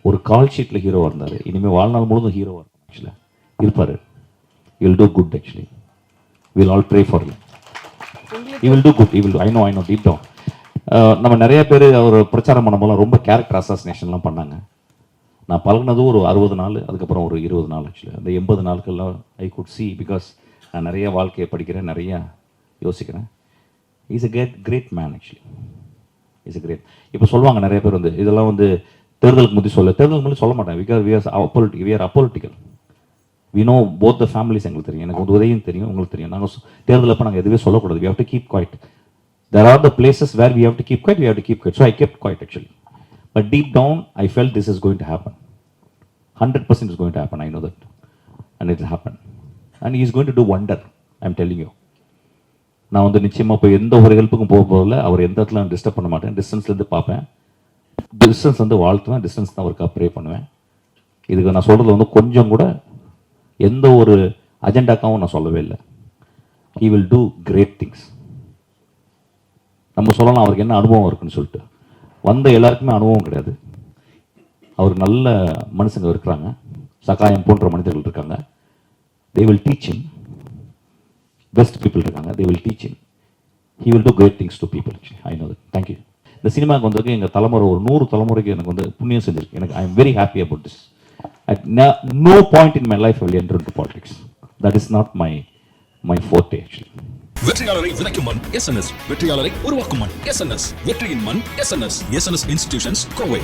ஒரு கால் ஷீட்டில் ஹீரோவாக இருந்தார். இனிமேல் வாழ்நாள் முழுதும் ஹீரோவாக இருக்கும். ஆக்சுவலாக இருப்பார். You will do good. Actually will all pray for you. You will do good. You will. I know deep down. நம்ம நிறைய பேர் அவர் பிரச்சாரம் பண்ணும்போது ரொம்ப கேரக்டர் அசாசினேஷன்லாம் பண்ணாங்க. நான் பழகினது ஒரு 60 நாள், அதுக்கப்புறம் ஒரு 20 நாள். ஆக்சுவலி அந்த 80 நாட்கள்லாம் ஐ குட் சி, பிகாஸ் நான் நிறைய வாழ்க்கையை படிக்கிறேன், நிறையா யோசிக்கிறேன். Is a great man. Actually is a great. இப்போ சொல்லுவாங்க நிறைய பேர் வந்து இதெல்லாம் வந்து தேர்தலுக்கு முந்தி தேர்தலுக்கு முந்தி சொல்ல மாட்டேன். Because we are apolitical. We know both the families. எங்களுக்கு தெரியும், எனக்கு வந்து உதயம் தெரியும், உங்களுக்கு தெரியும். நாங்கள் தேர்தல் அப்போ நாங்கள் எதுவே சொல்லக்கூடாது. We have to keep quiet. There are the places where we have to keep quiet, we have to keep quiet. So I kept quiet actually. But deep down, I felt this is going to happen. 100% is going to happen, I know that. And it will happen. And he is going to do wonder, I'm telling you. நான் வந்து நிச்சயமாக போய் எந்த ஒரு ஹெல்ப்புக்கும் போக போதில்லை. அவர் எந்த இடத்துல நான் டிஸ்டர்ப் பண்ண மாட்டேன். டிஸ்டன்ஸ்லேருந்து பார்ப்பேன், டிஸ்டன்ஸ் வந்து வாழ்த்துவேன், டிஸ்டன்ஸ் தான் அவருக்கு ப்ரே பண்ணுவேன். இதுக்கு நான் சொல்கிறது வந்து கொஞ்சம் கூட எந்த ஒரு அஜெண்டாக்காவும் நான் சொல்லவே இல்லை. He will do great things. நம்ம சொல்லலாம் அவருக்கு என்ன அனுபவம் இருக்குன்னு சொல்லிட்டு. வந்த எல்லாருக்குமே அனுபவம் கிடையாது. அவர் நல்ல மனுஷங்க இருக்கிறாங்க, சகாயம் போன்ற மனிதர்கள் இருக்காங்க. they will teach him. best people இருக்காங்க, they will teach him. he will do great things to people actually. I know that. Thank you. இந்த சினிமாவுக்கு வந்ததுக்கு எங்கள் தலைமுறை ஒரு 100 தலைமுறைக்கு எனக்கு வந்து புண்ணியம் செஞ்சிருக்கு. எனக்கு I am very happy about this. at no point in my life I will enter into politics. that is not my forte actually. வெற்றியாளரை விதைக்கும் மண் எஸ்என்எஸ். வெற்றியாளரை உருவாக்கும் மண் எஸ்என்எஸ். வெற்றியின் மண் எஸ்என்எஸ். SNS institutions Kovai.